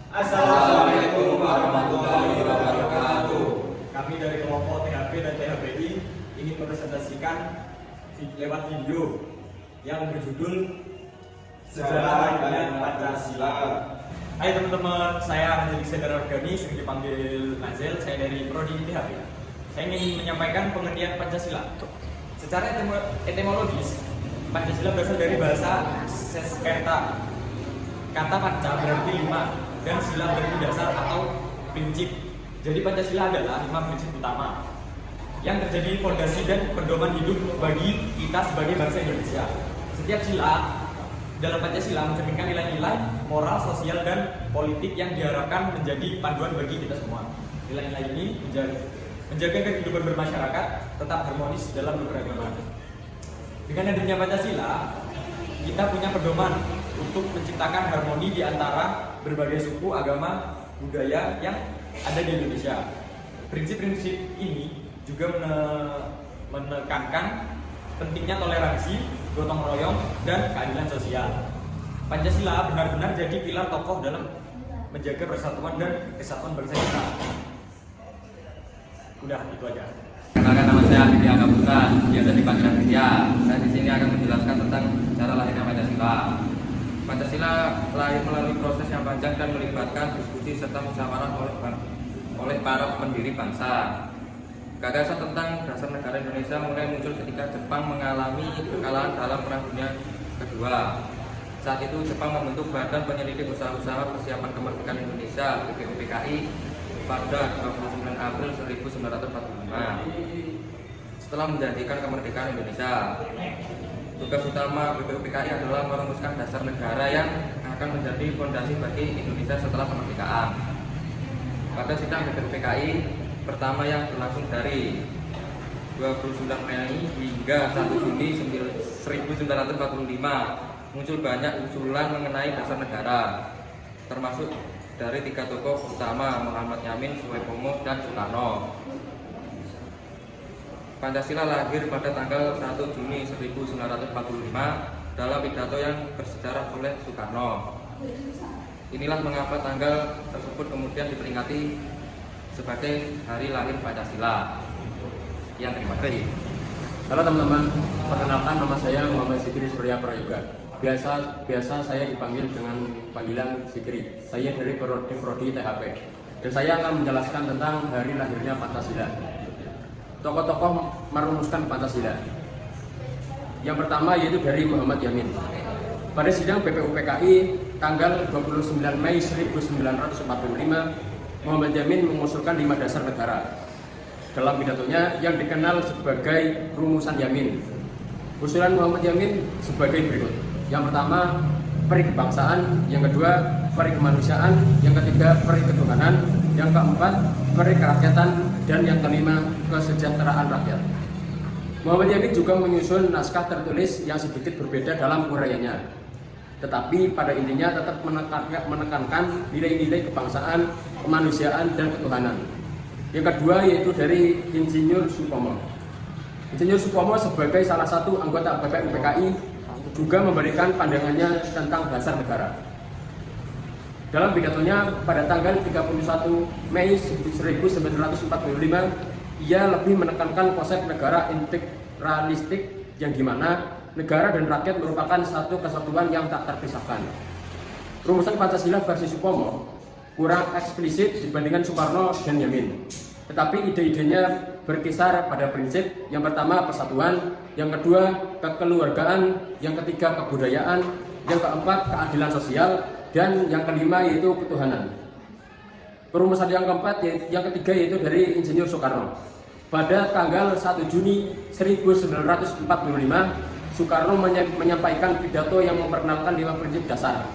Assalamualaikum warahmatullahi wabarakatuh. Kami dari kelompok THP dan THPI ingin presentasikan lewat video yang berjudul Sejarah Lahirnya Pancasila. Hai teman-teman, saya Anjali Sendara Organi, sering dipanggil Nazel. Saya dari Prodi THP. Saya ingin menyampaikan pengertian Pancasila. Secara etimologis, Pancasila berasal dari bahasa Sanskerta. Kata panca berarti lima dan sila berarti dasar atau prinsip. Jadi Pancasila adalah 5 prinsip utama yang terjadi fondasi dan pedoman hidup bagi kita sebagai bangsa Indonesia. Setiap sila dalam Pancasila mencerminkan nilai-nilai moral, sosial, dan politik yang diharapkan menjadi panduan bagi kita semua. Nilai-nilai ini menjaga kehidupan bermasyarakat tetap harmonis dalam keberagaman. Dengan hadirnya Pancasila, kita punya pedoman untuk menciptakan harmoni di antara berbagai suku, agama, budaya yang ada di Indonesia. Prinsip-prinsip ini juga menekankan pentingnya toleransi, gotong royong, dan keadilan sosial. Pancasila benar-benar jadi pilar tokoh dalam menjaga persatuan dan kesatuan bangsa kita. Udah, itu aja. Kenalkan, nama saya Aditya Kaputra, biasa dipanggil Aditya. Saya di sini akan menjelaskan tentang cara lahirnya Pancasila. Pancasila lahir melalui proses yang panjang dan melibatkan diskusi serta musyawarah oleh para pendiri bangsa. Gagasan tentang dasar negara Indonesia mulai muncul ketika Jepang mengalami kekalahan dalam Perang Dunia Kedua. Saat itu Jepang membentuk Badan Penyelidik Usaha-usaha Persiapan Kemerdekaan Indonesia (BPUPKI) pada 29 April 1945. Setelah menjadikan kemerdekaan Indonesia, tugas utama BPUPKI adalah merumuskan dasar negara yang akan menjadi fondasi bagi Indonesia setelah kemerdekaan. Pada sidang BPUPKI pertama yang berlangsung dari 29 Mei hingga 1 Juni 1945 muncul banyak usulan mengenai dasar negara, termasuk dari 3 tokoh utama, Muhammad Yamin, Soeharto, dan Soekarno. Pancasila lahir pada tanggal 1 Juni 1945 dalam pidato yang bersejarah oleh Soekarno. Inilah mengapa tanggal tersebut kemudian diperingati sebagai hari lahir Pancasila. Sekian, terima kasih. Halo teman-teman, perkenalkan nama saya Muhammad Zikri Surya Prayoga. Biasa saya dipanggil dengan panggilan Zikri. Saya dari Prodi THP dan saya akan menjelaskan tentang hari lahirnya Pancasila. Tokoh-tokoh merumuskan Pancasila. Yang pertama yaitu dari Muhammad Yamin. Pada sidang BPUPKI tanggal 29 Mei 1945, Muhammad Yamin mengusulkan 5 dasar negara. Dalam pidatonya yang dikenal sebagai rumusan Yamin. Usulan Muhammad Yamin sebagai berikut. Yang pertama, peri kebangsaan, yang kedua, peri kemanusiaan, yang ketiga, peri ketuhanan, yang keempat, peri kerakyatan, dan yang kelima, kesejahteraan rakyat. Muhammad Yamin juga menyusun naskah tertulis yang sedikit berbeda dalam uraiannya, tetapi pada intinya tetap menekankan nilai-nilai kebangsaan, kemanusiaan, dan ketuhanan. Yang kedua yaitu dari Insinyur Supomo. Insinyur Supomo sebagai salah satu anggota BPUPKI juga memberikan pandangannya tentang dasar negara. Dalam pidatonya pada tanggal 31 Mei 1945, ia lebih menekankan konsep negara integralistik yang dimana negara dan rakyat merupakan satu kesatuan yang tak terpisahkan. Rumusan Pancasila versi Supomo kurang eksplisit dibandingkan Soekarno dan Yamin, tetapi ide-idenya berkisar pada prinsip yang pertama persatuan, yang kedua kekeluargaan, yang ketiga kebudayaan, yang keempat keadilan sosial, dan yang kelima yaitu ketuhanan. Perumusan yang ketiga yaitu dari Insinyur Soekarno. Pada tanggal 1 Juni 1945, Soekarno menyampaikan pidato yang memperkenalkan 5 prinsip dasar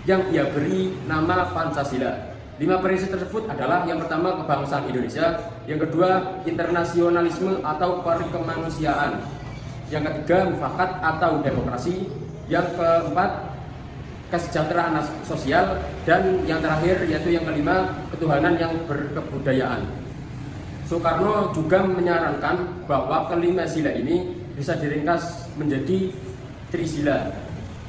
yang ia beri nama Pancasila. 5 prinsip tersebut adalah yang pertama kebangsaan Indonesia, yang kedua internasionalisme atau perikemanusiaan, yang ketiga mufakat atau demokrasi, yang keempat kesejahteraan sosial, dan yang terakhir yaitu yang kelima ketuhanan yang berkebudayaan. Soekarno juga menyarankan bahwa kelima sila ini bisa diringkas menjadi trisila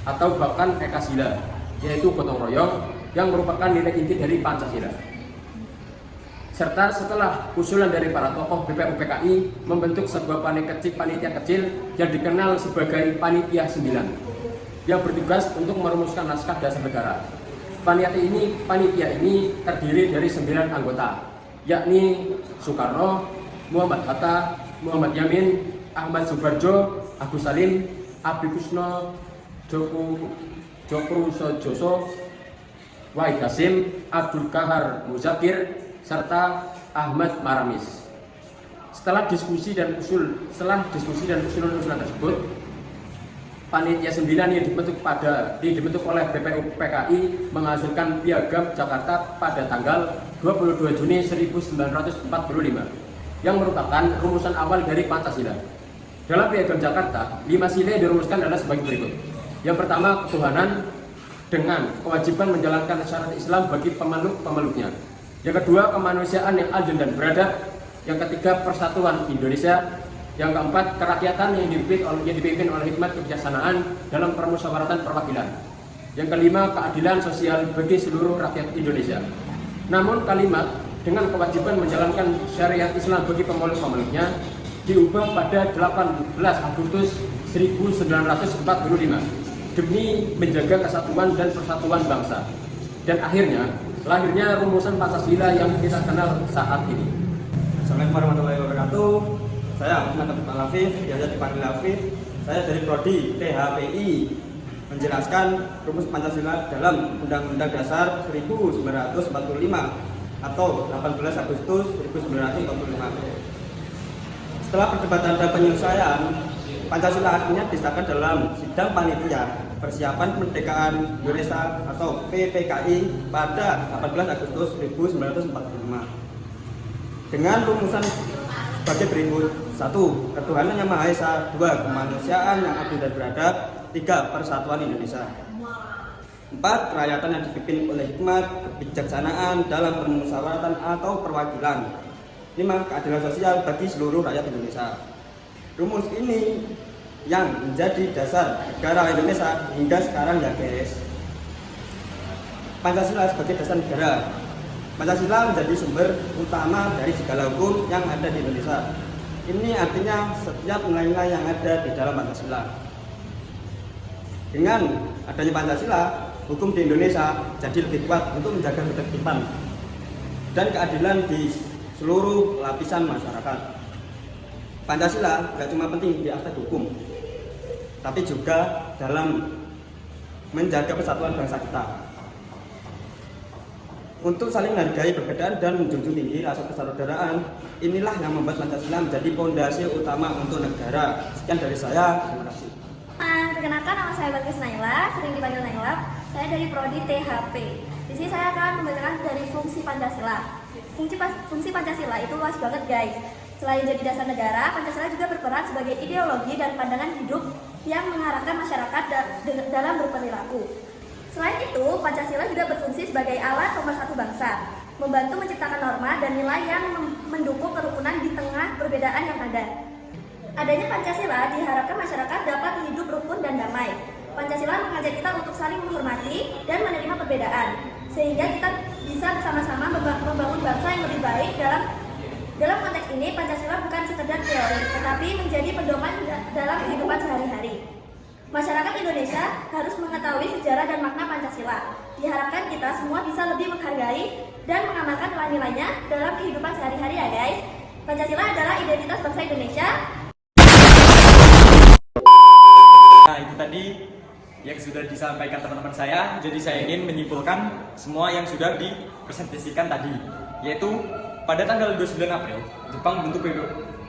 atau bahkan ekasila, yaitu gotong royong, yang merupakan nilai inti dari Pancasila. Serta setelah usulan dari para tokoh BPUPKI membentuk sebuah panitia kecil yang dikenal sebagai Panitia 9 yang bertugas untuk merumuskan naskah dasar negara. Panitia ini terdiri dari 9 anggota, yakni Soekarno, Muhammad Hatta, Muhammad Yamin, Ahmad Subarjo, Agus Salim, Abi Kusno, Jokro Sojoso, Wahid Hasim, Abdul Kahar Muzakir, serta Ahmad Maramis. Setelah diskusi dan usulan tersebut, Panitia 9 yang dibentuk oleh BPUPKI menghasilkan Piagam Jakarta pada tanggal 22 Juni 1945 yang merupakan rumusan awal dari Pancasila. Dalam Piagam Jakarta, 5 sila yang dirumuskan adalah sebagai berikut. Yang pertama, ketuhanan dengan kewajiban menjalankan syariat Islam bagi pemeluk-pemeluknya. Yang kedua, kemanusiaan yang adil dan beradab. Yang ketiga, persatuan Indonesia. Yang keempat, kerakyatan yang dipimpin oleh hikmat kebijaksanaan dalam permusyawaratan perwakilan. Yang kelima, keadilan sosial bagi seluruh rakyat Indonesia. Namun kalimat dengan kewajiban menjalankan syariat Islam bagi pemeluk-pemeluknya diubah pada 18 Agustus 1945 demi menjaga kesatuan dan persatuan bangsa. Dan akhirnya lahirnya rumusan Pancasila yang kita kenal saat ini. Assalamualaikum warahmatullahi wabarakatuh. Saya Ahmad Al-Afif, biasa dipanggil Afif. Saya dari Prodi THPI menjelaskan rumus Pancasila dalam Undang-Undang Dasar 1945 atau 18 Agustus 1945. Setelah perdebatan dan penyelesaian, Pancasila akhirnya disahkan dalam sidang panitia persiapan kemerdekaan Indonesia atau PPKI pada 18 Agustus 1945 dengan rumusan sebagai berikut: 1. Ketuhanan yang Maha Esa. 2. Kemanusiaan yang adil dan beradab. 3. Persatuan Indonesia. 4. Kerakyatan yang dipimpin oleh hikmat kebijaksanaan dalam permusyawaratan atau perwakilan. 5. Keadilan sosial bagi seluruh rakyat Indonesia. Rumus ini yang menjadi dasar negara Indonesia hingga sekarang ya guys. Pancasila sebagai dasar negara. Pancasila menjadi sumber utama dari segala hukum yang ada di Indonesia. Ini artinya setiap nilai-nilai yang ada di dalam Pancasila. Dengan adanya Pancasila, hukum di Indonesia jadi lebih kuat untuk menjaga ketertiban dan keadilan di seluruh lapisan masyarakat. Pancasila tidak cuma penting di aspek hukum, tapi juga dalam menjaga persatuan bangsa kita. Untuk saling menghargai perbedaan dan menjunjung tinggi rasa persaudaraan, inilah yang membuat Pancasila menjadi fondasi utama untuk negara. Sekian dari saya, terima kasih. Perkenalkan, nama saya Bagus Naila, sering dipanggil Naila. Saya dari Prodi THP. Di sini saya akan membacakan dari fungsi Pancasila. Fungsi Pancasila itu luas banget guys. Selain jadi dasar negara, Pancasila juga berperan sebagai ideologi dan pandangan hidup yang mengarahkan masyarakat dalam berperilaku. Selain itu, Pancasila juga berfungsi sebagai alat pemersatu bangsa, membantu menciptakan norma dan nilai yang mendukung kerukunan di tengah perbedaan yang ada. Adanya Pancasila diharapkan masyarakat dapat hidup rukun dan damai. Pancasila mengajak kita untuk saling menghormati dan menerima perbedaan, sehingga kita bisa bersama-sama membangun bangsa yang lebih baik. Dalam konteks ini, Pancasila bukan sekedar teori, tetapi menjadi pedoman dalam kehidupan sehari-hari. Masyarakat Indonesia harus mengetahui sejarah dan makna Pancasila. Diharapkan kita semua bisa lebih menghargai dan mengamalkan nilai-nilainya dalam kehidupan sehari-hari ya guys. Pancasila adalah identitas bangsa Indonesia. Nah, itu tadi yang sudah disampaikan teman-teman saya. Jadi saya ingin menyimpulkan semua yang sudah dipresentasikan tadi, yaitu pada tanggal 29 April, Jepang membentuk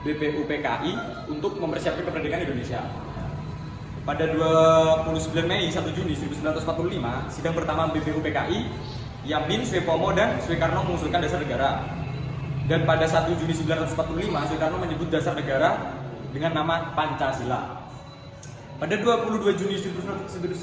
BPUPKI untuk mempersiapkan kemerdekaan Indonesia. Pada 29 Mei 1 Juni 1945, sidang pertama BPUPKI, Yamin, Suepomo, dan Soekarno mengusulkan dasar negara. Dan pada 1 Juni 1945, Soekarno menyebut dasar negara dengan nama Pancasila. Pada 22 Juni 1945,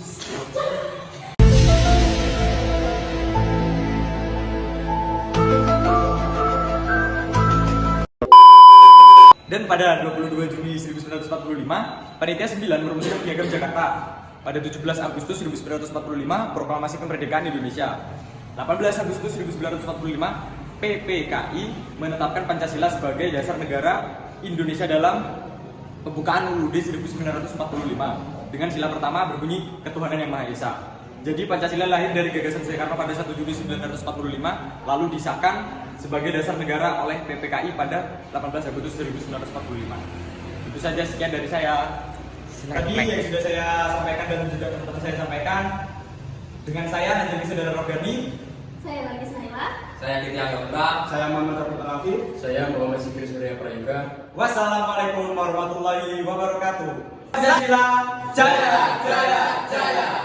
dan pada 22 Juni 1945, Panitia 9 merumuskan Piagam Jakarta. Pada 17 Agustus 1945, Proklamasi Kemerdekaan Indonesia. 18 Agustus 1945, PPKI menetapkan Pancasila sebagai dasar negara Indonesia dalam pembukaan UUD 1945 dengan sila pertama berbunyi ketuhanan yang Maha Esa. Jadi Pancasila lahir dari gagasan Soekarno pada 1 Juli 1945 lalu disahkan sebagai dasar negara oleh PPKI pada 18 Agustus 1945. Itu saja, sekian dari saya. Tadi yang sudah saya sampaikan dan juga teman-teman saya sampaikan. Dengan saya Najami Saudara Rogani. Saya Bagus Naila. Saya Ditya Gapura. Saya Muhammad Rafiq Afif. Saya Muhammad Sikri Surya Prayoga. Wassalamualaikum warahmatullahi wabarakatuh. Pancasila jaya jaya jaya.